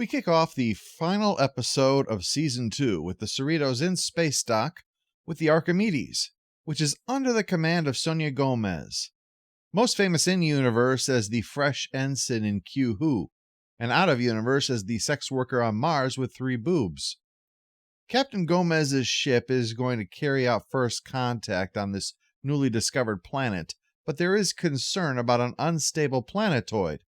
We kick off the final episode of Season 2 with the Cerritos in space dock with the Archimedes, which is under the command of Sonia Gomez, most famous in-universe as the fresh ensign in Q Who, and out-of-universe as the sex worker on Mars with 3 boobs. Captain Gomez's ship is going to carry out first contact on this newly discovered planet, but there is concern about an unstable planetoid,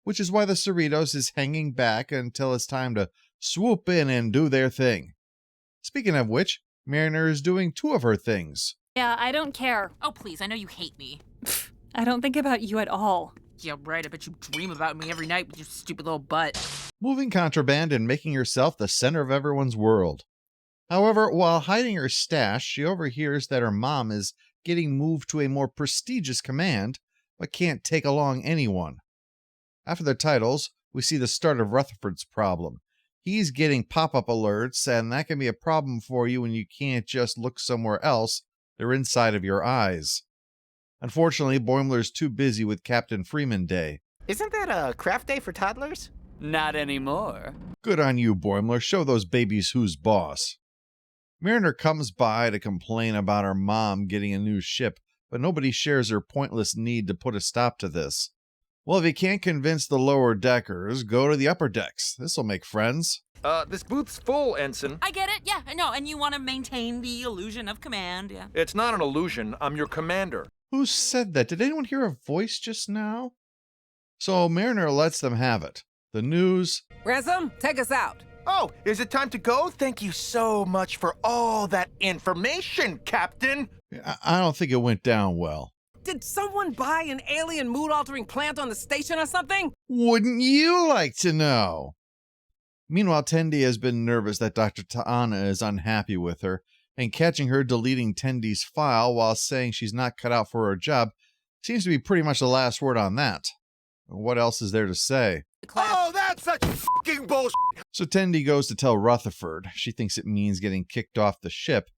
which is why the Cerritos is hanging back until it's time to swoop in and do their thing. Speaking of which, Mariner is doing 2 of her things. Yeah, I don't care. Oh, please, I know you hate me. I don't think about you at all. Yeah, right, I bet you dream about me every night with your stupid little butt. Moving contraband and making yourself the center of everyone's world. However, while hiding her stash, she overhears that her mom is getting moved to a more prestigious command, but can't take along anyone. After the titles, we see the start of Rutherford's problem. He's getting pop-up alerts, and that can be a problem for you when you can't just look somewhere else. They're inside of your eyes. Unfortunately, Boimler's too busy with Captain Freeman Day. Isn't that a craft day for toddlers? Not anymore. Good on you, Boimler. Show those babies who's boss. Mariner comes by to complain about her mom getting a new ship, but nobody shares her pointless need to put a stop to this. Well, if you can't convince the lower deckers, go to the upper decks. This'll make friends. This booth's full, Ensign. I get it, yeah, I know, and you want to maintain the illusion of command, yeah. It's not an illusion. I'm your commander. Who said that? Did anyone hear a voice just now? So Mariner lets them have it. The news... Ransom, take us out. Oh, is it time to go? Thank you so much for all that information, Captain. I don't think it went down well. Did someone buy an alien mood-altering plant on the station or something? Wouldn't you like to know? Meanwhile, Tendi has been nervous that Dr. Ta'ana is unhappy with her, and catching her deleting Tendi's file while saying she's not cut out for her job seems to be pretty much the last word on that. What else is there to say? Oh, that's such fucking bullshit. So Tendi goes to tell Rutherford. She thinks it means getting kicked off the ship,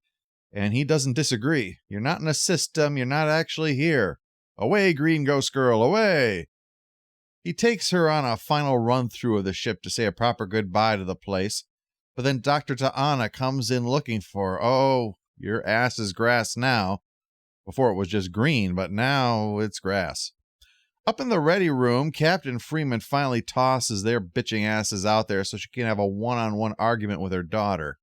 and he doesn't disagree. You're not in a system, you're not actually here. Away, Green Ghost Girl, away! He takes her on a final run-through of the ship to say a proper goodbye to the place, but then Dr. Ta'ana comes in looking for her. Oh, your ass is grass now. Before it was just green, but now it's grass. Up in the ready room, Captain Freeman finally tosses their bitching asses out there so she can have a one-on-one argument with her daughter.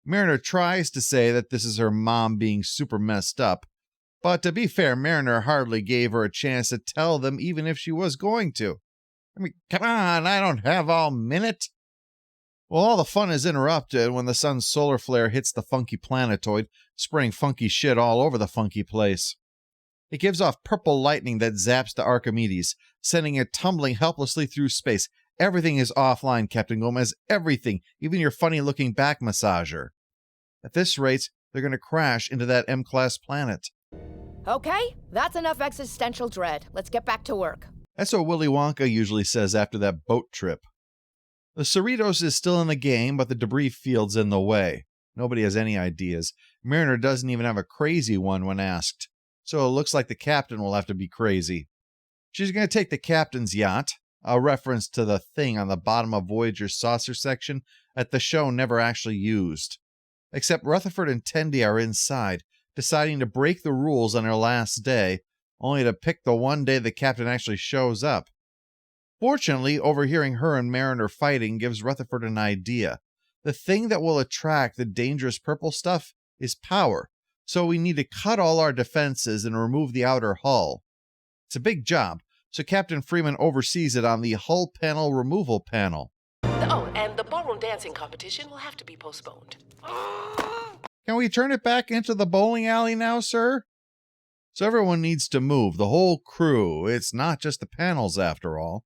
Mariner tries to say that this is her mom being super messed up, but to be fair, Mariner hardly gave her a chance to tell them even if she was going to. I mean, come on, I don't have all minute. Well, all the fun is interrupted when the sun's solar flare hits the funky planetoid, spraying funky shit all over the funky place. It gives off purple lightning that zaps the Archimedes, sending it tumbling helplessly through space. Everything is offline, Captain Gomez. Everything, even your funny-looking back massager. At this rate, they're going to crash into that M-class planet. Okay, that's enough existential dread. Let's get back to work. That's what Willy Wonka usually says after that boat trip. The Cerritos is still in the game, but the debris field's in the way. Nobody has any ideas. Mariner doesn't even have a crazy one when asked. So it looks like the captain will have to be crazy. She's going to take the captain's yacht, a reference to the thing on the bottom of Voyager's saucer section that the show never actually used. Except Rutherford and Tendi are inside, deciding to break the rules on their last day, only to pick the one day the captain actually shows up. Fortunately, overhearing her and Mariner fighting gives Rutherford an idea. The thing that will attract the dangerous purple stuff is power. So we need to cut all our defenses and remove the outer hull. It's a big job, so Captain Freeman oversees it on the hull panel removal panel. Oh, and the ballroom dancing competition will have to be postponed. Can we turn it back into the bowling alley now, sir? So everyone needs to move, the whole crew. It's not just the panels, after all.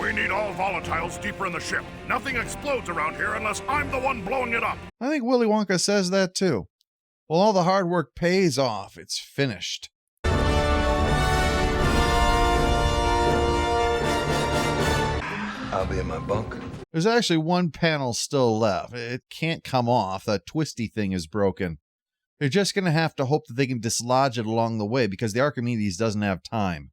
We need all volatiles deeper in the ship. Nothing explodes around here unless I'm the one blowing it up. I think Willy Wonka says that, too. Well, all the hard work pays off. It's finished. I'll be in my bunk. There's actually one panel still left. It can't come off. The twisty thing is broken. They're just going to have to hope that they can dislodge it along the way because the Archimedes doesn't have time.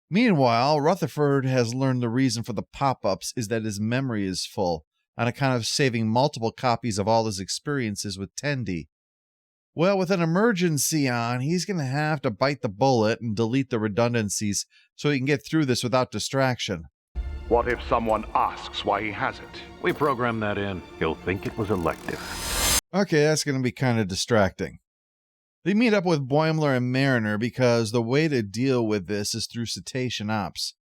Meanwhile, Rutherford has learned the reason for the pop-ups is that his memory is full, on account of saving multiple copies of all his experiences with Tendi. Well, with an emergency on, he's going to have to bite the bullet and delete the redundancies so he can get through this without distraction. What if someone asks why he has it? We programmed that in. He'll think it was elective. Okay, that's going to be kind of distracting. They meet up with Boimler and Mariner because the way to deal with this is through Cetacean ops.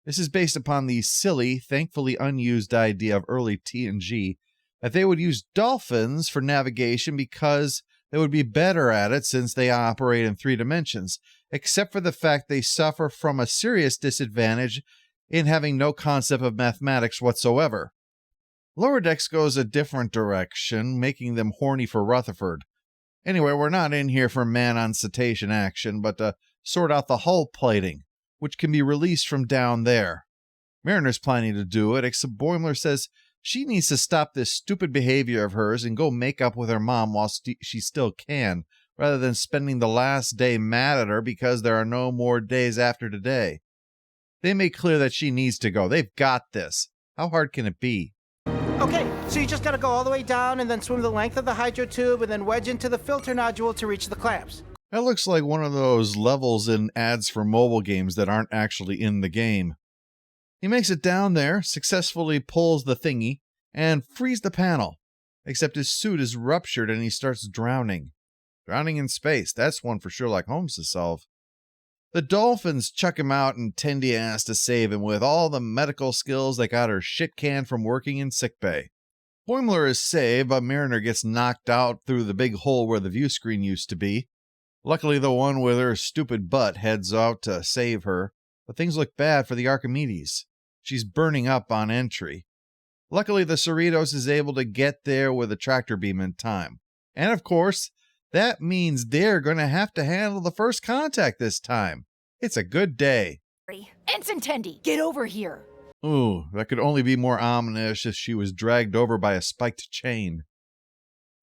This is based upon the silly, thankfully unused idea of early TNG that they would use dolphins for navigation because they would be better at it since they operate in 3 dimensions, except for the fact they suffer from a serious disadvantage in having no concept of mathematics whatsoever. Lower Decks goes a different direction, making them horny for Rutherford. Anyway, we're not in here for man on Cetacean action, but to sort out the hull plating, which can be released from down there. Mariner's planning to do it, except Boimler says she needs to stop this stupid behavior of hers and go make up with her mom while she still can, rather than spending the last day mad at her because there are no more days after today. They make clear that she needs to go. They've got this. How hard can it be? Okay, so you just gotta go all the way down and then swim the length of the hydro tube and then wedge into the filter nodule to reach the clamps. That looks like one of those levels in ads for mobile games that aren't actually in the game. He makes it down there, successfully pulls the thingy, and frees the panel. Except his suit is ruptured and he starts drowning. Drowning in space, that's one for Sherlock Holmes to solve. The dolphins chuck him out and Tendi has to save him with all the medical skills that got her shit canned from working in sickbay. Boimler is saved, but Mariner gets knocked out through the big hole where the view screen used to be. Luckily, the one with her stupid butt heads out to save her, but things look bad for the Archimedes. She's burning up on entry. Luckily, the Cerritos is able to get there with a tractor beam in time. And of course, that means they're going to have to handle the first contact this time. It's a good day. Ensign Tendi, get over here. Ooh, that could only be more ominous if she was dragged over by a spiked chain.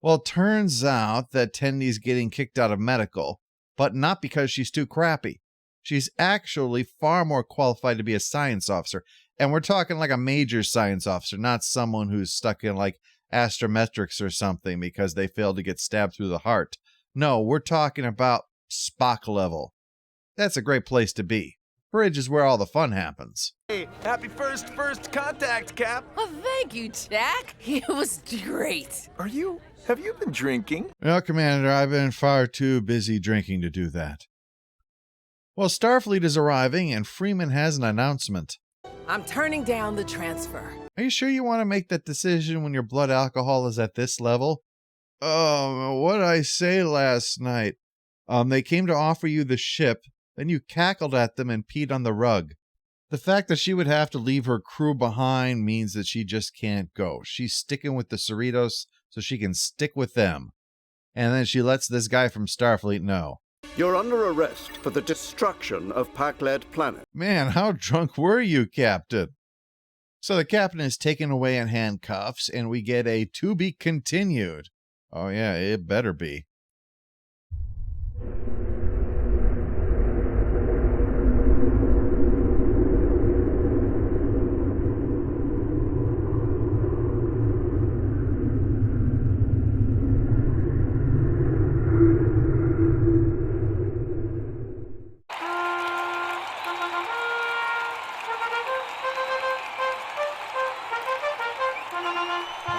Well, it turns out that Tendi's getting kicked out of medical, but not because she's too crappy. She's actually far more qualified to be a science officer, and we're talking like a major science officer, not someone who's stuck in like astrometrics or something because they failed to get stabbed through the heart. No, we're talking about Spock level. That's a great place to be. Bridge is where all the fun happens. Hey, happy first contact, Cap. Oh, thank you, Jack. It was great. Have you been drinking? Well, Commander, I've been far too busy drinking to do that. Well, Starfleet is arriving and Freeman has an announcement. I'm turning down the transfer. Are you sure you want to make that decision when your blood alcohol is at this level? What'd I say last night? They came to offer you the ship, then you cackled at them and peed on the rug. The fact that she would have to leave her crew behind means that she just can't go. She's sticking with the Cerritos so she can stick with them. And then she lets this guy from Starfleet know. You're under arrest for the destruction of Pac-led planet. Man, how drunk were you, Captain? So the captain is taken away in handcuffs, and we get a to be continued. Oh yeah, it better be.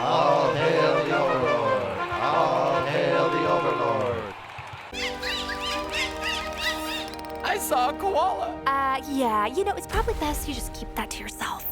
All hail the Overlord! All hail the Overlord! I saw a koala. Yeah, it's probably best you just keep that to yourself.